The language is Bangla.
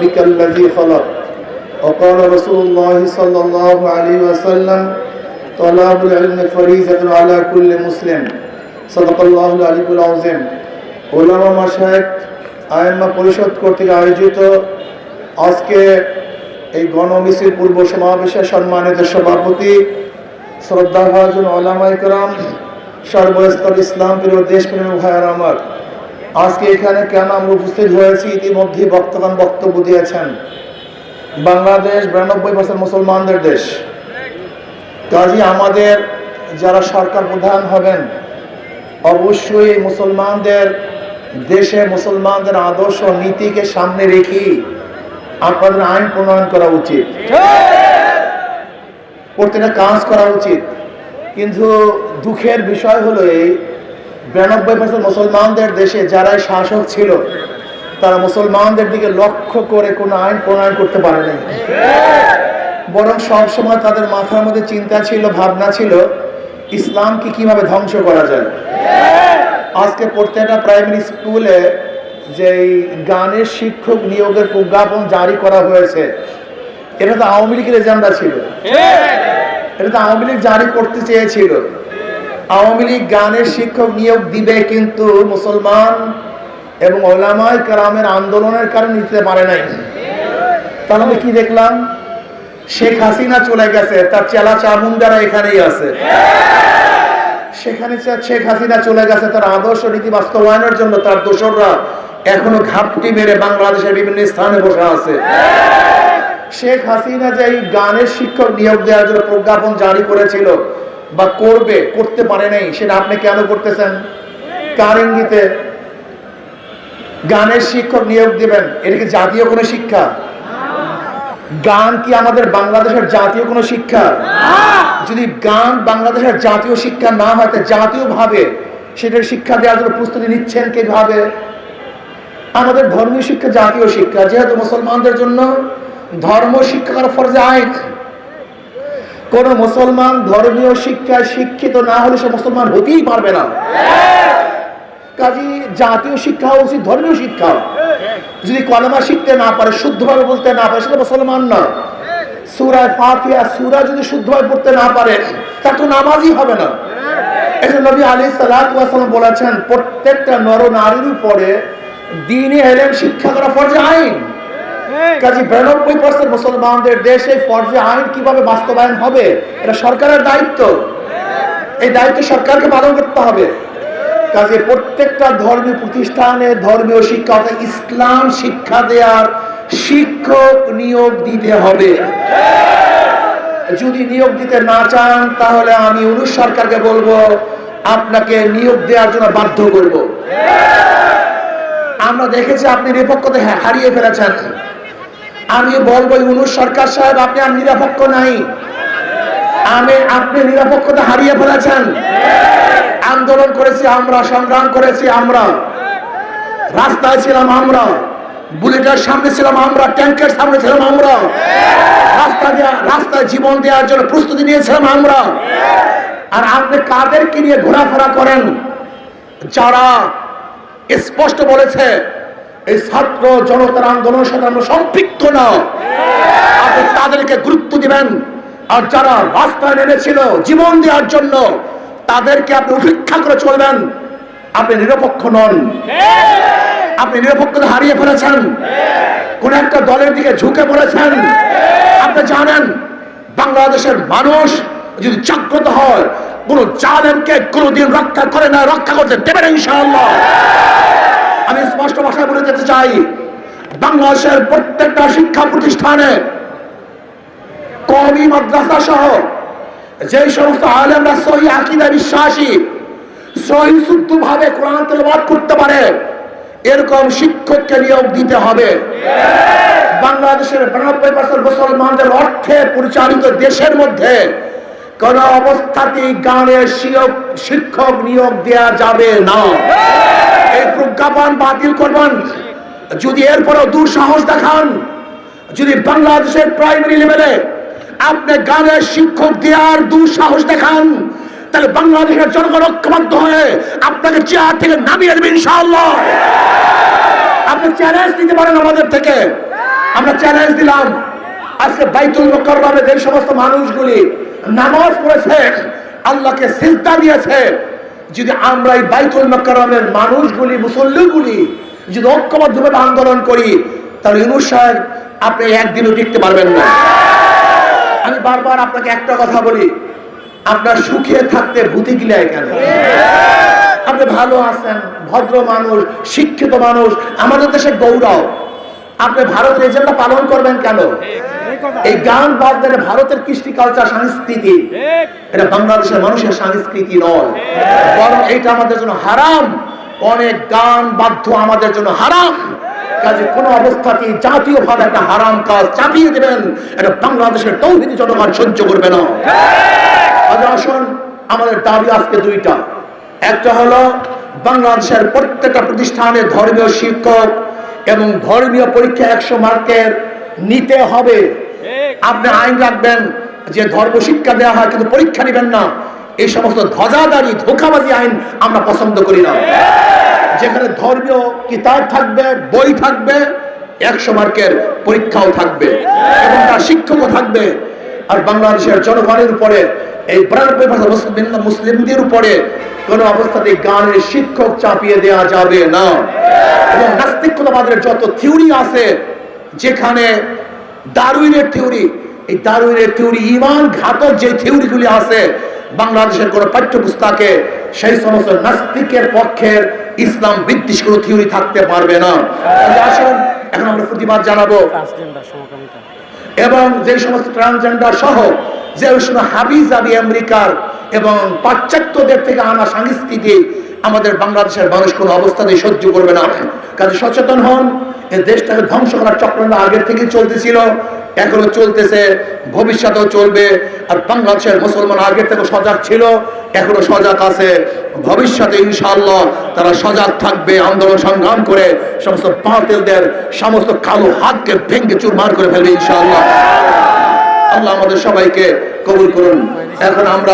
ربك الذي خلق وقال رسول الله صلى الله عليه وسلم طلب العلم فريضة على كل مسلم صدق الله العلي العظيم উলামা মাশায়েখ আইম্মা পরিষদ কর্তৃক আয়োজিত আজকে এই গণমিছিল পূর্ব সমাবেশে সম্মানিত সভাপতি শ্রদ্ধাভাজন উলামায়ে কেরাম সর্বস্তর ইসলাম প্রিয় দেশপ্রেমী ভাইয়েরা আমার, আজকে এখানে কেন আমরা উপস্থিত হয়েছি ইতিমধ্যে বক্তব্য দিয়েছেন। বাংলাদেশ 92% মুসলমানদের দেশ। কাজী আমাদের যারা সরকার প্রধান হবেন অবশ্যই মুসলমানদের দেশে মুসলমানদের আদর্শ নীতিকে সামনে রেখে আপনাদের আইন প্রণয়ন করা উচিত, প্রত্যেকটা কাজ করা উচিত। কিন্তু দুঃখের বিষয় হলো এই 92% মুসলমানদের দেশে যারাই শাসক ছিল তারা মুসলমানদের দিকে লক্ষ্য করে কোনো আইন প্রণয়ন করতে পারে নাই, বরং সবসময় তাদের মাথার মধ্যে চিন্তা ছিল, ভাবনা ছিল ইসলামকে কিভাবে ধ্বংস করা যায়। আজকে প্রত্যেকটা প্রাইমারি স্কুলে যে গানের শিক্ষক নিয়োগের প্রজ্ঞাপন জারি করা হয়েছে, এটা তো আওয়ামী লীগের এজেন্ডা ছিল, এটা তো আওয়ামী লীগ জারি করতে চেয়েছিল। আওয়ামী লীগ গানের শিক্ষক নিয়োগ দিবে, কিন্তু মুসলমান এবং উলামায়ে কেরামের আন্দোলনের কারণে নিতে পারে নাই। তাহলে কি দেখলাম, শেখ হাসিনা চলে গেছে, তার চেলা চামুন্ডারা এখানেই আছে। সেখানে শেখ হাসিনা চলে গেছে, তার আদর্শ নীতি বাস্তবায়নের জন্য তার দোসররা এখনো ঘাপটি মেরে বাংলাদেশের বিভিন্ন স্থানে বসে আছে। শেখ হাসিনা যে এই গানের শিক্ষক নিয়োগ দেওয়ার জন্য প্রজ্ঞাপন জারি করেছিল বা করতে পারে নাই, সেটা আপনি কেন করতেছেন? কার ইঙ্গিতে গানের শিক্ষক নিয়োগ দিবেন? এটা কি জাতীয় কোনো শিক্ষা? গান কি আমাদের বাংলাদেশের জাতীয় কোনো শিক্ষা? যদি গান বাংলাদেশের জাতীয় শিক্ষা না হয়, জাতীয় ভাবে সেটার শিক্ষা দেওয়ার জন্য প্রস্তুতি নিচ্ছেন কিভাবে? আমাদের ধর্মীয় শিক্ষা জাতীয় শিক্ষা, যেহেতু মুসলমানদের জন্য ধর্ম শিক্ষা করা ফরজে আইন। কোন মুসলমান ধর্মীয় শিক্ষায় শিক্ষিত না হলে সে মুসলমান হতেই পারবে না। কাজী জাতীয় শিক্ষা উচিত ধর্মীয় শিক্ষা। যদি কলেমা শিখতে না পারে, শুদ্ধভাবে বলতে না পারে, সেটা মুসলমান না। সূরা ফাতিহা সূরা যদি শুদ্ধভাবে পড়তে না পারে, তার তো নামাজই হবে না। এজন্য নবী আলাইহিস সালাতু ওয়াস সালাম বলেছেন, প্রত্যেকটা নর নারীর উপরে দ্বীনি ইলম শিক্ষা করা ফরজে আইন। কাজী 92% মুসলমানদের দেশে ফরজে আইন কিভাবে বাস্তবায়ন হবে, এটা সরকারের দায়িত্ব। এই দায়িত্ব সরকারকে পালন করতে হবে। কাজে প্রত্যেকটা ধর্মীয় প্রতিষ্ঠানে ধর্মীয় শিক্ষা অর্থাৎ ইসলাম শিক্ষা দেওয়ার শিক্ষক নিয়োগ দিতে হবে। যদি নিয়োগ দিতে না চান, তাহলে আমি সরকারকে বলবো আপনাকে নিয়োগ দেওয়ার জন্য বাধ্য করব। আমরা দেখেছি আপনি নিরপেক্ষতা হারিয়ে ফেলেছেন। আমি বলবো সরকার সাহেব, আপনি আর নিরপেক্ষ নাই। আপনি নিরপেক্ষতা হারিয়ে ফেলেছেন। আন্দোলন করেছি আমরা, সংগ্রাম করেছি আমরা, রাস্তায় ছিলাম আমরা, বুলেটের সামনে ছিলাম আমরা, ট্যাঙ্কের সামনে ছিলাম আমরা, রাস্তায় জীবন দেওয়ার জন্য প্রস্তুতি নিয়েছিলাম আমরা। আর আপনি কাদেরকে নিয়ে ঘোরাফেরা করেন? যারা স্পষ্ট বলেছে এই ছাত্র জনতার আন্দোলনের সাথে আমরা সম্পৃক্ত না, আপনি তাদেরকে গুরুত্ব দিবেন। আর যারা রাস্তায় নেমেছিল জীবন দেওয়ার জন্য, তাদেরকে আপনি উপেক্ষা করে চলবেন। আপনি নিরপেক্ষ নন, আপনি নিরপেক্ষতা হারিয়ে ফেলেছেন, কোন একটা দলের দিকে ঝুঁকে পড়েছেন। আপনি জানেন বাংলাদেশের মানুষ যদি জাগ্রত হয়, কোন জালেমকে কোনদিন রক্ষা করে না, রক্ষা করতে দেবে না ইনশাআল্লাহ। আমি স্পষ্ট ভাষায় বলে যেতে চাই, বাংলাদেশের প্রত্যেকটা শিক্ষা প্রতিষ্ঠানে কওমি মাদ্রাসা সহ যে সমস্ত আলেমরা সহি আকীদায় বিশ্বাসী, সহি শুদ্ধভাবে কোরআন তেলাওয়াত করতে পারে, এরকম শিক্ষককে নিয়োগ দিতে হবে। বাংলাদেশের 92% মুসলমানদের অর্থে পরিচালিত দেশের মধ্যে কোন অবস্থাতেই গানের শিক্ষক নিয়োগ দেওয়া যাবে না। এই প্রজ্ঞাপন বাতিল করবেন। যদি এরপরেও দুঃসাহস দেখান, যদি বাংলাদেশের প্রাইমারি লেভেলে আপনি গানের শিক্ষক দেওয়ার দুঃসাহস দেখান, তাহলে বাংলাদেশের জনগণ ঐক্যবদ্ধ হয়ে আপনাকে চেয়ার থেকে নামিয়ে দেবে ইনশাআল্লাহ। আপনি চ্যালেঞ্জ নিতে পারেন আমাদের থেকে। আমরা চ্যালেঞ্জ দিলাম, আজকে বাইতুল মুকাররমে যে সমস্ত মানুষগুলি নামাজ পড়েছে, আল্লাহকে সিজদা দিয়েছে, যদি আমরা এই বাইতুল মুকাররমের মানুষগুলি, মুসল্লিগুলি যদি ঐক্যবদ্ধভাবে আন্দোলন করি, তাহলে ইউনূস সাহেব আপনি একদিনও টিকতে পারবেন না। আমি বারবার আপনাকে একটা কথা বলি, আপনার সুখে থাকতে ভূতি গিলায় কেন? আপনি ভালো আছেন, ভদ্র মানুষ, শিক্ষিত মানুষ, আমাদের দেশের গৌরব, আপনি ভারতের এজেন্ডা পালন করবেন কেন? এই গান বাজদের ভারতের কৃষ্টি কালচার সংস্কৃতি, এটা বাংলাদেশের মানুষের সংস্কৃতি নয়, বরং এটা আমাদের জন্য হারাম। অনেক গান বাদ্য আমাদের জন্য হারাম। কাজে কোন অবস্থাতেই জাতীয়ভাবে একটা হারাম কাজ চাপিয়ে দেবেন, এটা বাংলাদেশের তৌহিদি জনগণ সহ্য করবে না। আসুন, আমাদের দাবি আজকে দুইটা। একটা হলো বাংলাদেশের প্রত্যেকটা প্রতিষ্ঠানের ধর্মীয় শিক্ষক এবং ধর্মীয় পরীক্ষা 100 মার্কের নিতে হবে। আপনি আইন রাখবেন যে ধর্ম শিক্ষা দেওয়া হয় কিন্তু পরীক্ষা নেবেন না, এই সমস্ত ধ্বজাদারি ধোঁকাবাজি আইন আমরা পছন্দ করি না। যেখানে ধর্মীয় কিতাব থাকবে, বই থাকবে, 100 মার্কের পরীক্ষাও থাকবে এবং তার শিক্ষকও থাকবে। আর বাংলাদেশের জনগণের উপরে, এই 92% মুসলিমদের উপরে কোন অবস্থাতেই গানের শিক্ষক চাপিয়ে দেওয়া যাবে না। এবং নাস্তিকতাবাদের যত থিওরি আছে, যেখানে ডারউইনের থিওরি, এই ডারউইনের থিওরি ঈমান ঘাতক যে থিওরিগুলি আছে, বাংলাদেশের কোন পাঠ্যপুস্তকে সেই সমস্ত নাস্তিকের পক্ষের ইসলাম বিদ্বেষ কোন থিওরি থাকতে পারবে না। আসুন, এখন আমরা প্রতিবাদ জানাবো এবং যে সমস্ত ট্রান্সজেন্ডার সহ যে হাবিজাবি আমেরিকার এবং পাশ্চাত্যদের থেকে আনা সংস্কৃতি আমাদের বাংলাদেশের মানুষ কোন অবস্থাতেই সহ্য করবে না। কাজে সচেতন হন। এই দেশটাকে ধ্বংস করার চক্রান্ত আগের থেকে চলতেছিল, এখনো চলতেছে, ভবিষ্যতেও চলবে। আর বাংলাদেশের মুসলমান আগের থেকে সজাগ ছিল, এখনো সজাগ আছে, ভবিষ্যতে ইনশাআল্লাহ তারা সজাগ থাকবে। আন্দোলন সংগ্রাম করে সমস্ত বাতিলদের সমস্ত কালো হাতকে ভেঙে চুরমার করে ফেলবে ইনশাআল্লাহ। আল্লাহ আমাদের সবাইকে কবুল করুন। এখন আমরা